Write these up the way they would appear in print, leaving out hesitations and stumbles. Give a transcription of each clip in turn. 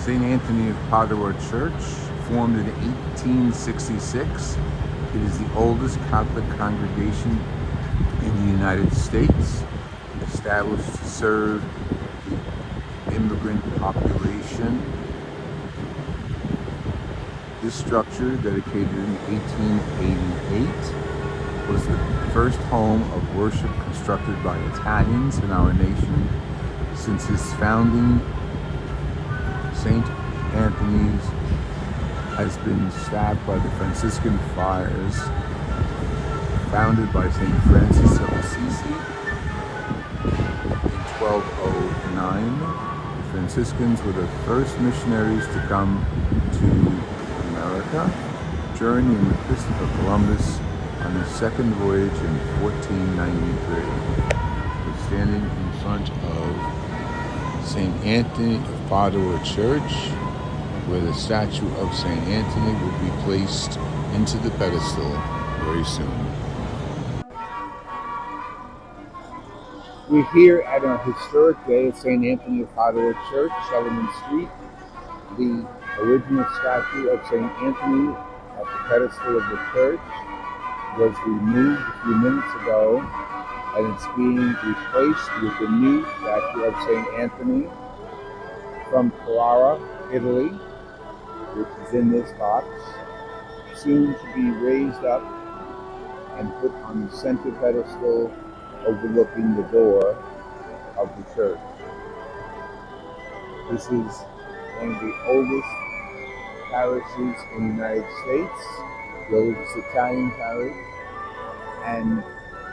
St. Anthony of Padua Church, formed in 1866. It is the oldest Catholic congregation in the United States, established to serve the immigrant population. This structure, dedicated in 1888, was the first home of worship constructed by Italians in our nation. Since its founding, St. Anthony's has been stabbed by the Franciscan friars, founded by St. Francis of Assisi in 1209. The Franciscans were the first missionaries to come to America, journeying with Christopher Columbus on his second voyage in 1493. We're standing in front of St. Anthony of Padua Church, where the statue of St. Anthony will be placed into the pedestal very soon. We're here at a historic day at St. Anthony of Padua Church, Shellerman Street. The original statue of St. Anthony at the pedestal of the church was removed a few minutes ago, and it's being replaced with the new statue of St. Anthony from Carrara, Italy, which is in this box, soon to be raised up and put on the center pedestal overlooking the door of the church. This is one of the oldest parishes in the United States, the oldest Italian parish, and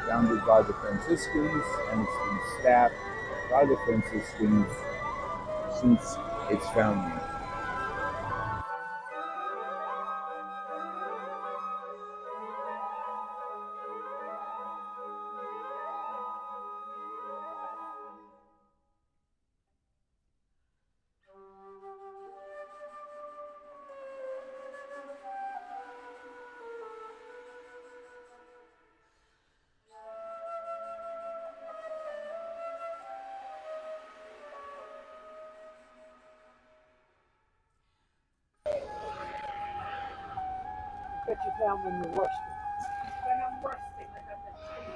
founded by the Franciscans, and it's been staffed by the Franciscans since its founding. Get you down when you're worsted. When I'm worsted, I got that thing.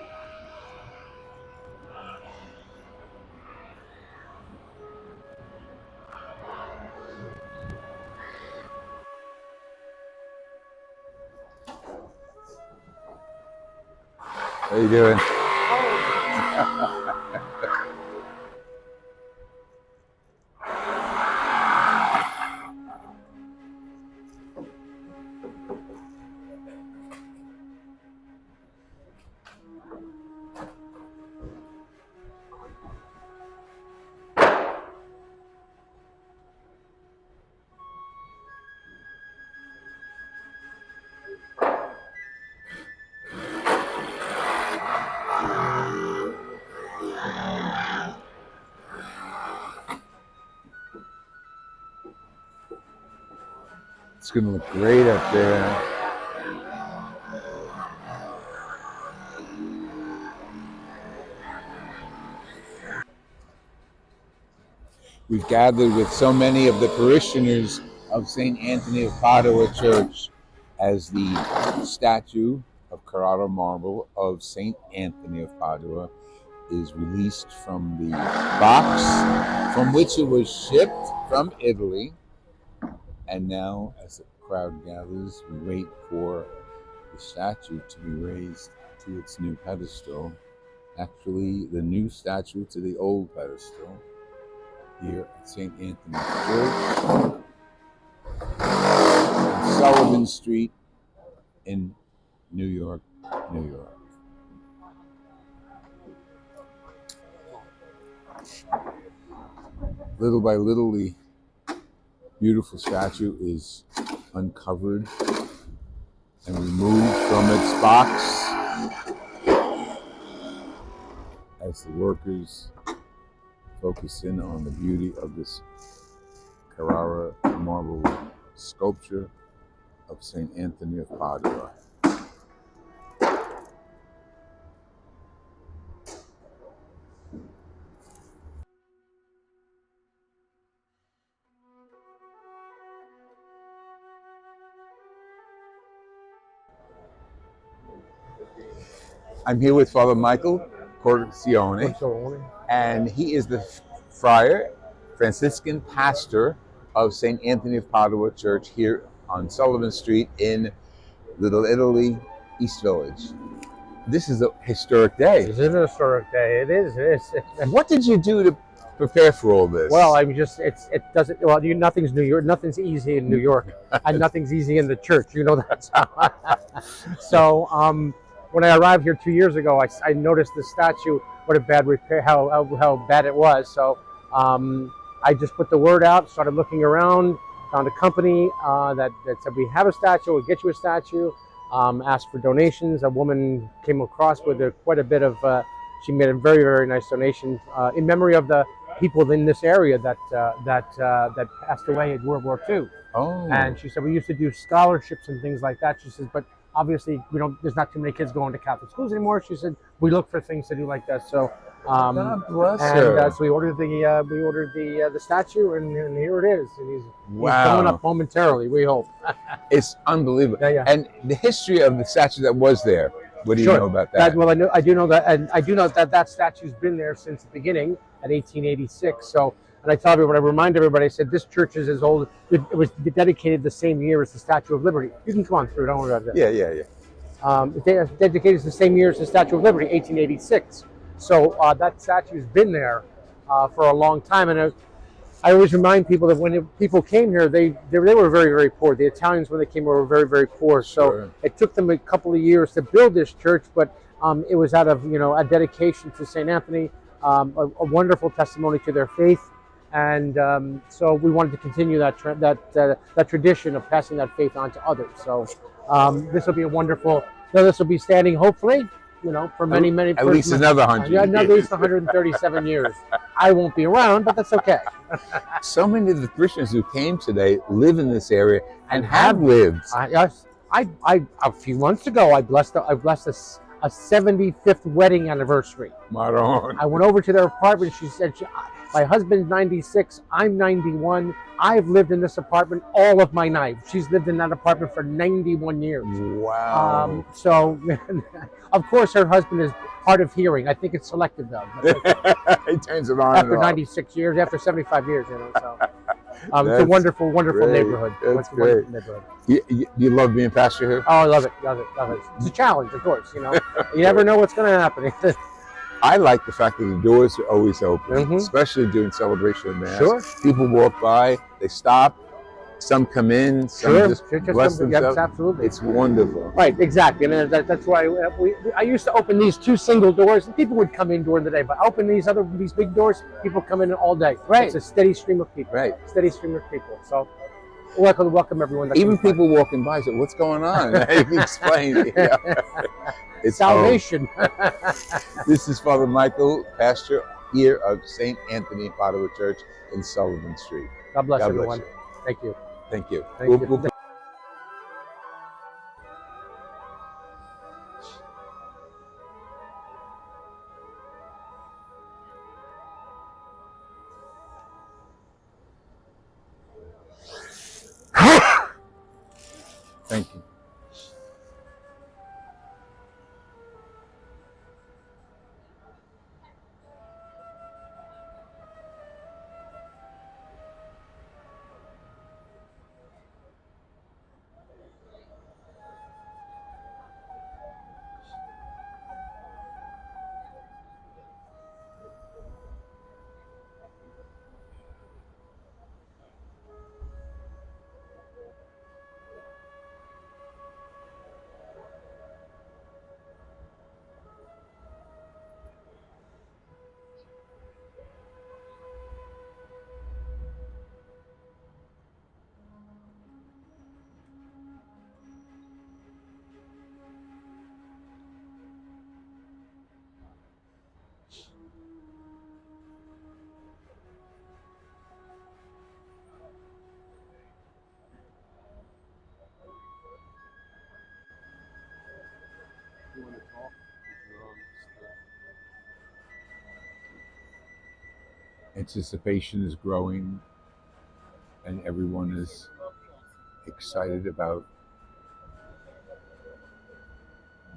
How you doing? Oh. It's going to look great up there. We've gathered with so many of the parishioners of St. Anthony of Padua Church as the statue of Carrara marble of St. Anthony of Padua is released from the box from which it was shipped from Italy. And now, as the crowd gathers, we wait for the statue to be raised to its new pedestal. Actually, the new statue to the old pedestal here at St. Anthony's Church on Sullivan Street in New York, New York. Little by little, the beautiful statue is uncovered and removed from its box as the workers focus in on the beauty of this Carrara marble sculpture of St. Anthony of Padua. I'm here with Father Michael Corcione, CORCIONE. and he is the friar, Franciscan pastor of St. Anthony of Padua Church here on Sullivan Street in Little Italy, East Village. This is a historic day. This is a historic day. It is. What did you do to prepare for all this? Well, I'm just. It doesn't. Well, nothing's New York. Nothing's easy in New York, and nothing's easy in the church. You know that. So, when I arrived here 2 years ago, I noticed the statue. What a bad repair. How bad it was. So, I just put the word out. Started looking around. Found a company that said we have a statue. We'll get you a statue. Asked for donations. A woman came across with quite a bit of. She made a very, very nice donation in memory of the people in this area that passed away in World War II. Oh. And she said we used to do scholarships and things like that. She says, but obviously we don't. There's not too many kids going to Catholic schools anymore. She said we look for things to do like that. So. God bless her. And so we ordered the statue, and here it is. And he's coming up momentarily. We hope. It's unbelievable. Yeah. And the history of the statue that was there. What do you know about that? Well, I do know that, and I do know that statue's been there since the beginning at 1886. So, and I remind everybody, I said this church is as old. It was dedicated the same year as the Statue of Liberty. You can come on through. Don't worry about that. Yeah. It's dedicated the same year as the Statue of Liberty, 1886. So that statue's been there for a long time, and I always remind people that when people came here, they were very, very poor. The Italians, when they came, were very, very poor. So it took them a couple of years to build this church, but it was out of a dedication to St. Anthony, a wonderful testimony to their faith, and so we wanted to continue that tradition of passing that faith on to others. So this will be a wonderful. This will be standing, hopefully. For many. At least another 100. Yeah, at least 137 years. I won't be around, but that's okay. So many of the Christians who came today live in this area and have lived. Yes, I a few months ago I blessed a 75th wedding anniversary. Maron. I went over to their apartment. She said, "My husband's 96. I'm 91. I've lived in this apartment all of my life." She's lived in that apartment for 91 years. Wow. So, of course, her husband is hard of hearing. I think it's selective, though. He turns it on After and 96 years, after 75 years, So, it's a wonderful, wonderful great. neighborhood. That's great. Neighborhood. You love being pastor here? Oh, I love it. It's a challenge, of course. You never know what's going to happen. I like the fact that the doors are always open, especially during celebration of Mass. Sure. People walk by, they stop, some come in, some just bless themselves. Yes, absolutely. It's wonderful. Right, exactly. And that's why I used to open these two single doors, and people would come in during the day. But open these big doors, people come in all day. Right. It's a steady stream of people. Right. Steady stream of people. So welcome everyone. Even people walking by say, "What's going on?" You can explain. It's salvation. This is Father Michael, pastor here of St. Anthony of Padua Church in Sullivan Street. God bless everyone. You. Thank you. Thank you. Thank you. Thank you. Anticipation is growing, and everyone is excited about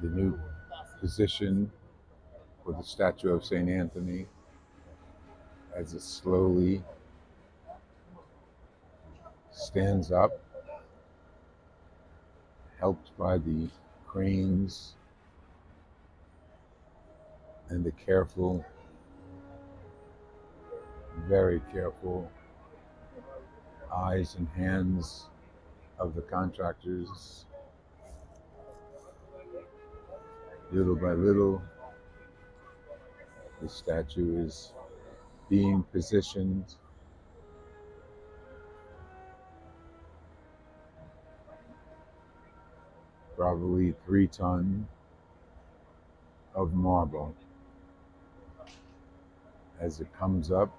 the new position for the statue of St. Anthony as it slowly stands up, helped by the cranes and the careful, very careful eyes and hands of the contractors. Little by little, the statue is being positioned. Probably 3 tons of marble. As it comes up,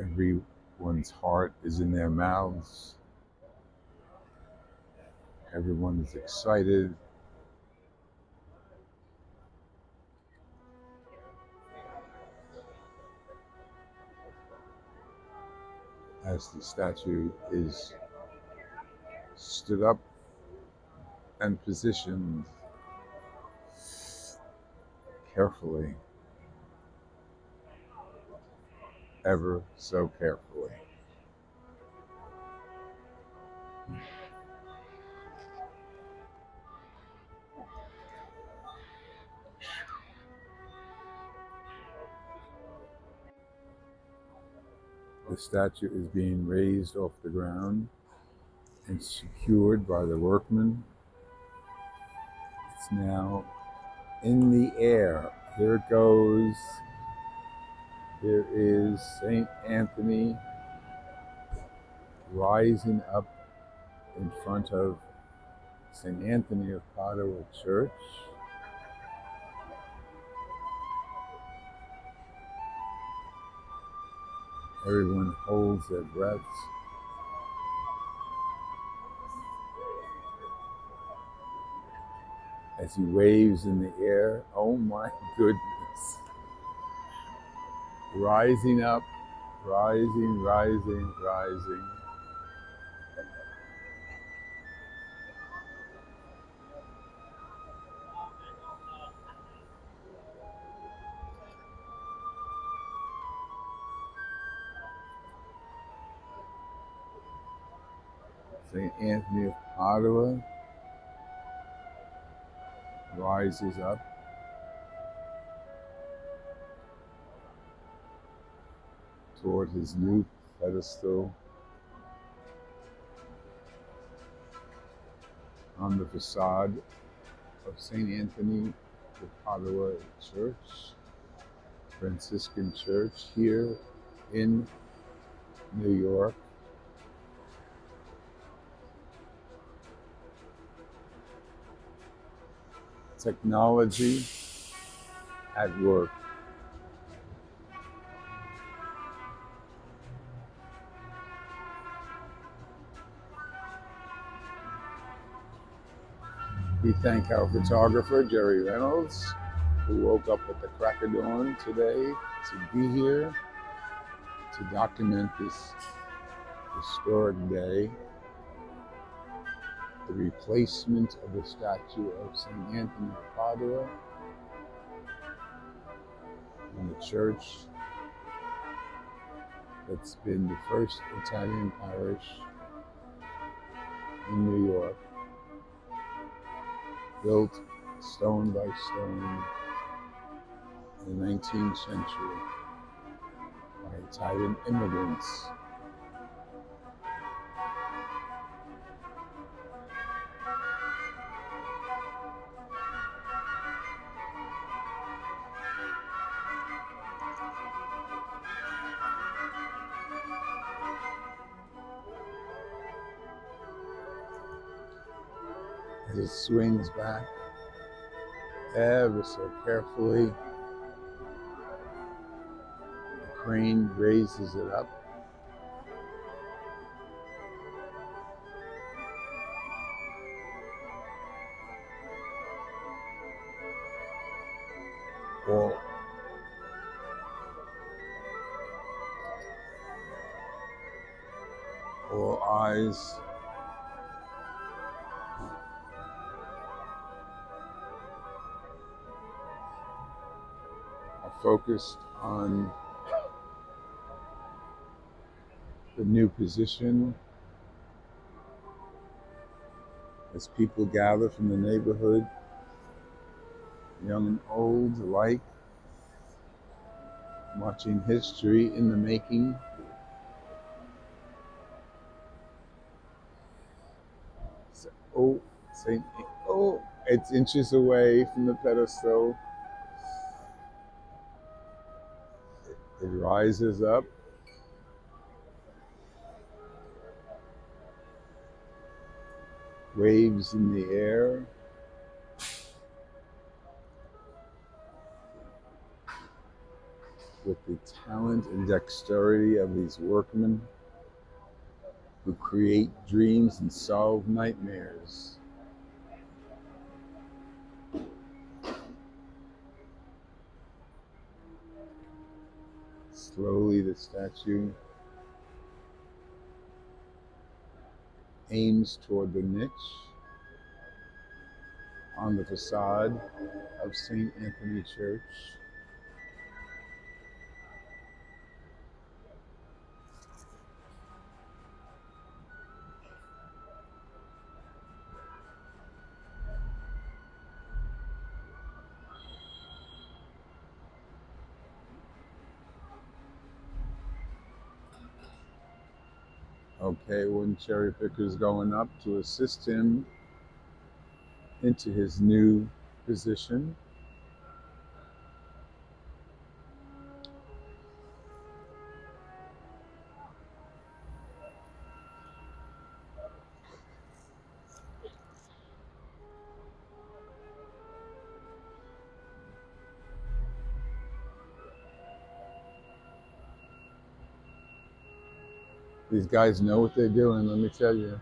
everyone's heart is in their mouths. Everyone is excited. As the statue is stood up and positioned carefully, ever so carefully. The statue is being raised off the ground and secured by the workmen. It's now in the air. There it goes. There is St. Anthony rising up in front of St. Anthony of Padua Church. Everyone holds their breaths. As he waves in the air, oh my goodness. Rising up, rising, rising, rising. St. Anthony of Padua rises up. Toward his new pedestal on the facade of St. Anthony of Padua Church, Franciscan Church here in New York. Technology at work. We thank our photographer, Jerry Reynolds, who woke up at the crack of dawn today to be here to document this historic day, the replacement of the statue of St. Anthony of Padua in the church that's been the first Italian parish in New York, built stone by stone in the 19th century by Italian immigrants. As it swings back ever so carefully, the crane raises it up. All eyes focused on the new position as people gather from the neighborhood, young and old alike, watching history in the making. So, oh, Saint, oh, it's inches away from the pedestal. It rises up. Waves in the air. With the talent and dexterity of these workmen who create dreams and solve nightmares. Slowly the statue aims toward the niche on the facade of St. Anthony Church. Okay, one cherry picker's going up to assist him into his new position. These guys know what they're doing, let me tell you.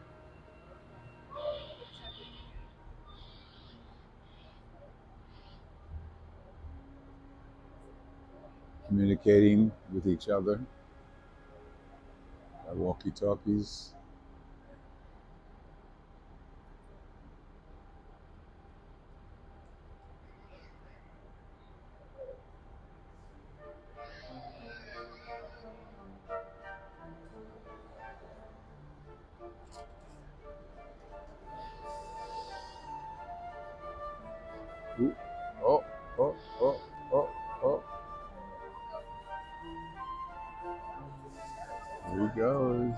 Communicating with each other by walkie-talkies. Ooh. Oh, oh, oh, oh, oh. Here he goes.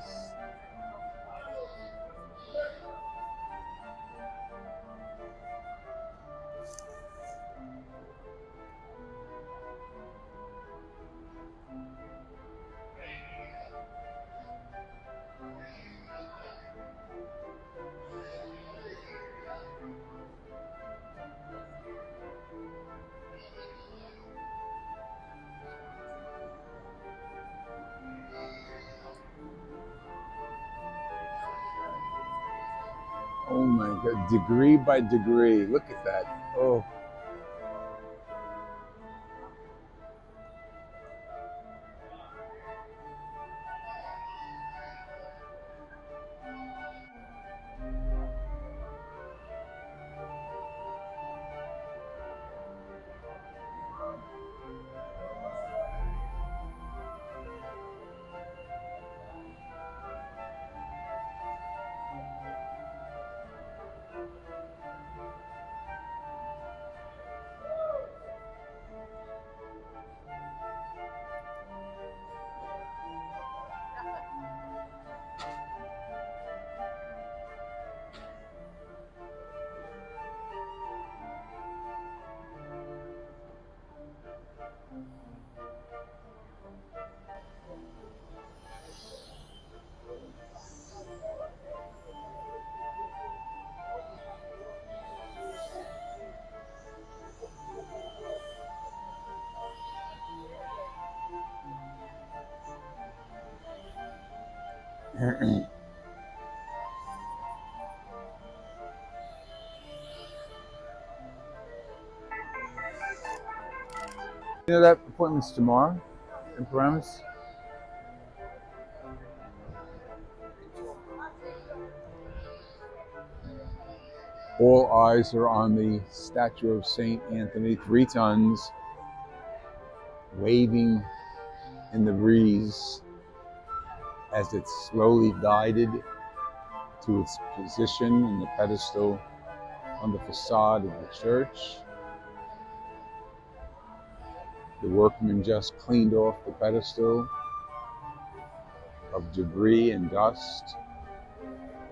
Oh my God, degree by degree. Look at that. Oh. You know that appointment's tomorrow in Paramus? All eyes are on the statue of St. Anthony, 3 tons, waving in the breeze as it slowly guided to its position in the pedestal on the facade of the church. The workmen just cleaned off the pedestal of debris and dust,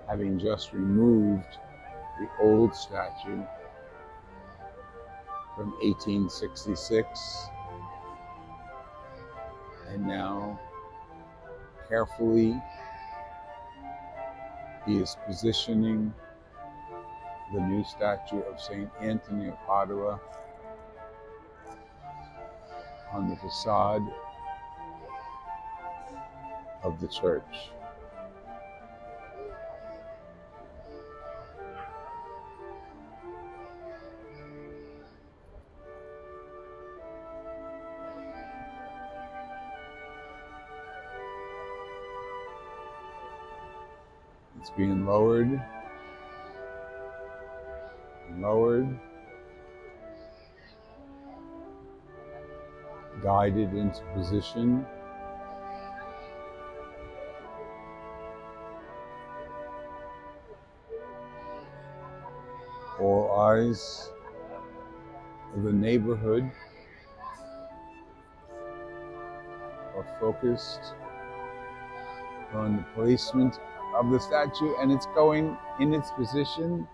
having just removed the old statue from 1866, and now carefully he is positioning the new statue of Saint Anthony of Padua on the facade of the church. It's being lowered and lowered, guided into position. All eyes of the neighborhood are focused on the placement of the statue, and it's going in its position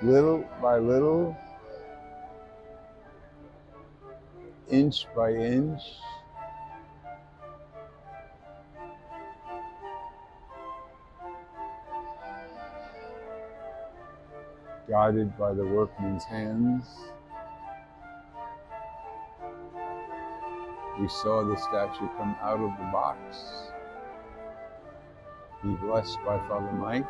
little by little, inch by inch. Guided by the workman's hands. We saw the statue come out of the box, be blessed by Father Mike,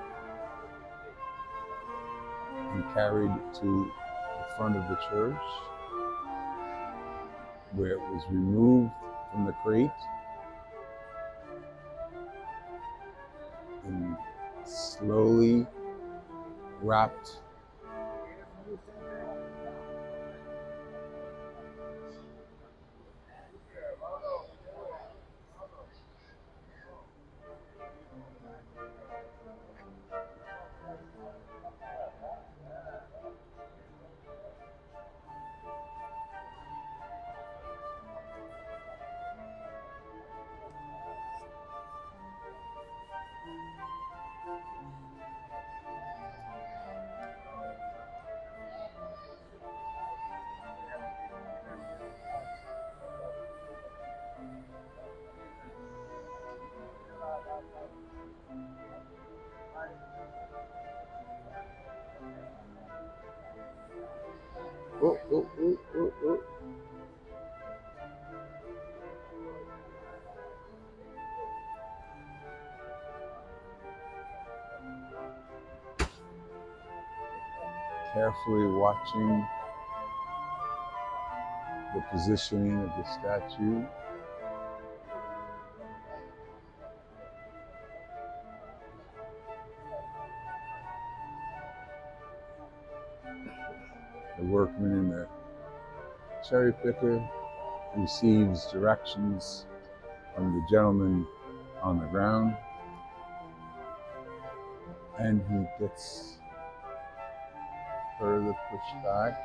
and carried to the front of the church, where it was removed from the crate and slowly wrapped carefully watching the positioning of the statue. The workman in the cherry picker receives directions from the gentleman on the ground, and he gets further pushed back.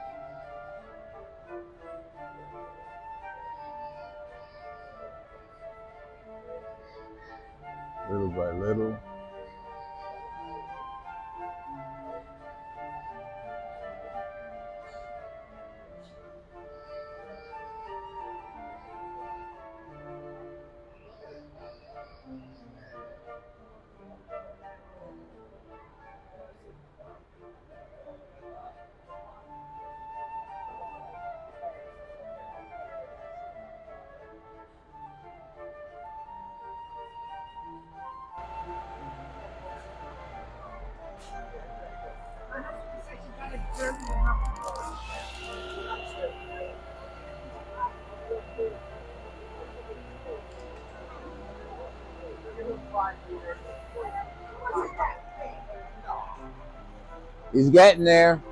Little by little. He's getting there.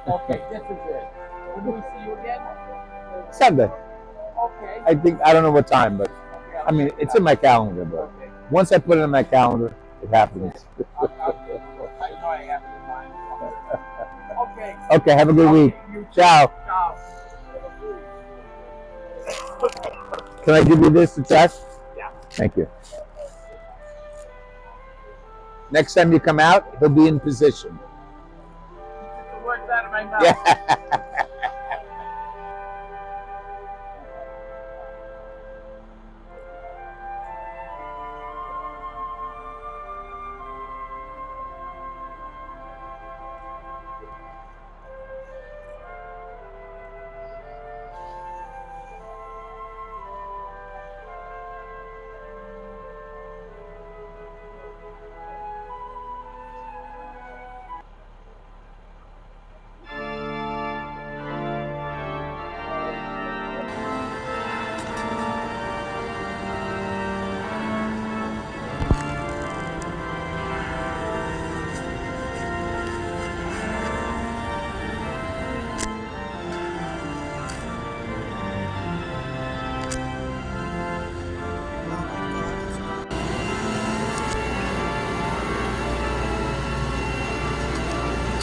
Okay, this is it. When do we see you again? Sunday. Okay. I think, I don't know what time, but Okay, I mean, it's in my calendar, but Okay. once I put it in my calendar, it happens. I know I have to mind. Okay. Okay, have a good week. You too. Ciao. Ciao. Can I give you this to check? Yeah. Thank you. Next time you come out, he'll be in position. Get the words out of my mouth. Yeah.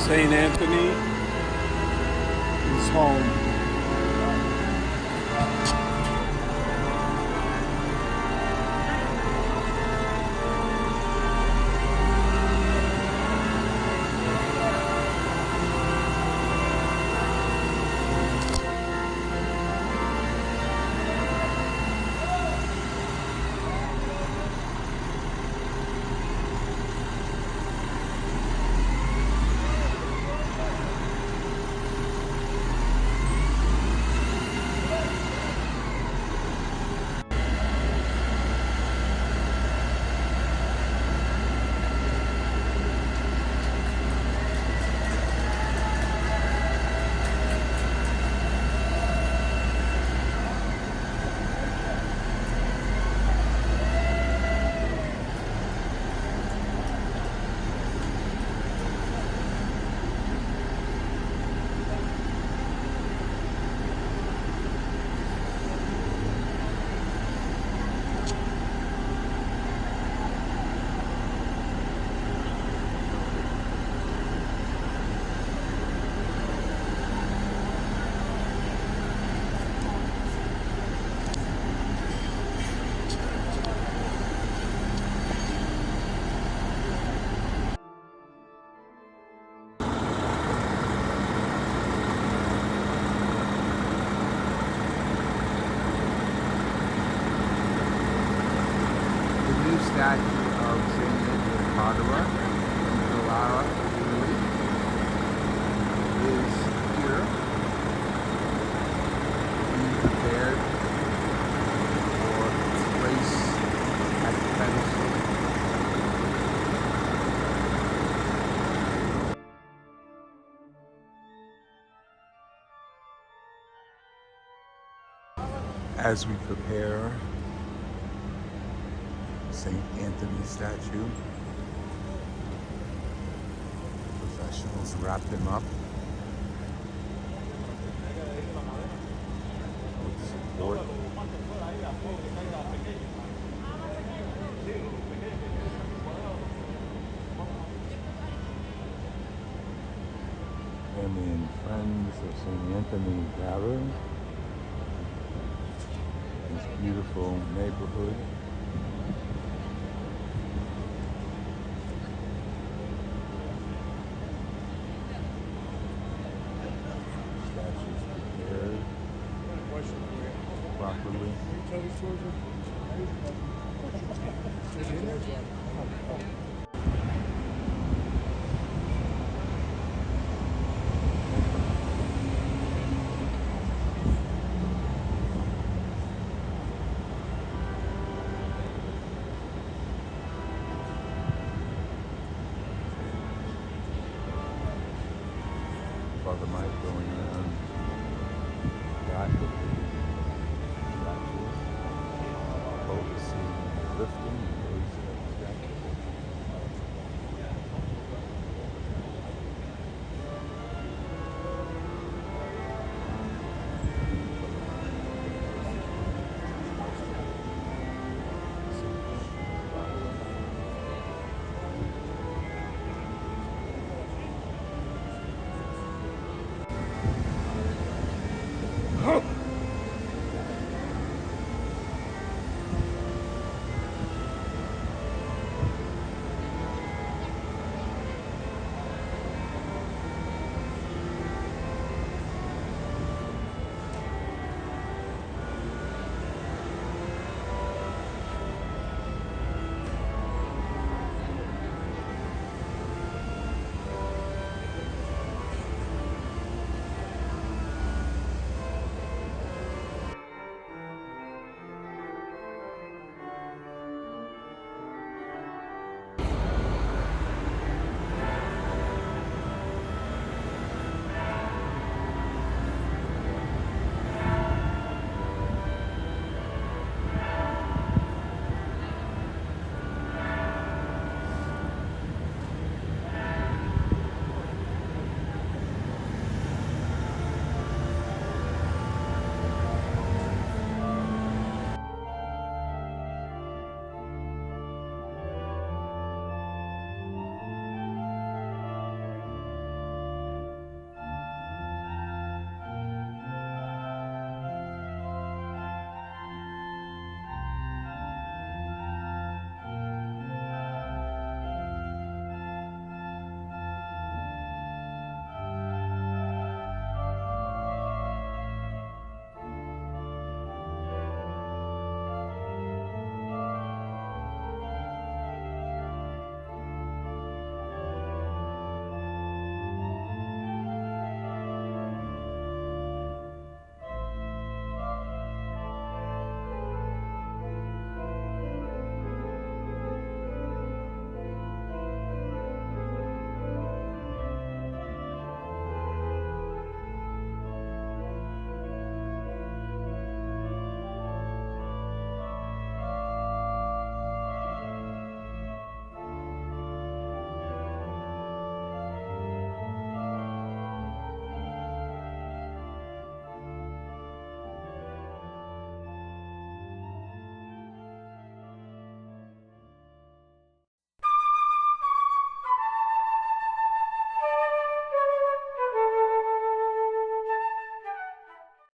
St. Anthony is home. The new statue of St. Anthony of Padua in Padua, Italy, is here, being prepared for its place at the pedestal. As we prepare St. Anthony statue, professionals wrap him up with support. Family and friends of St. Anthony gather in this beautiful neighborhood. Statues prepared properly. Father Mike going around back of the statues, overseeing lifting.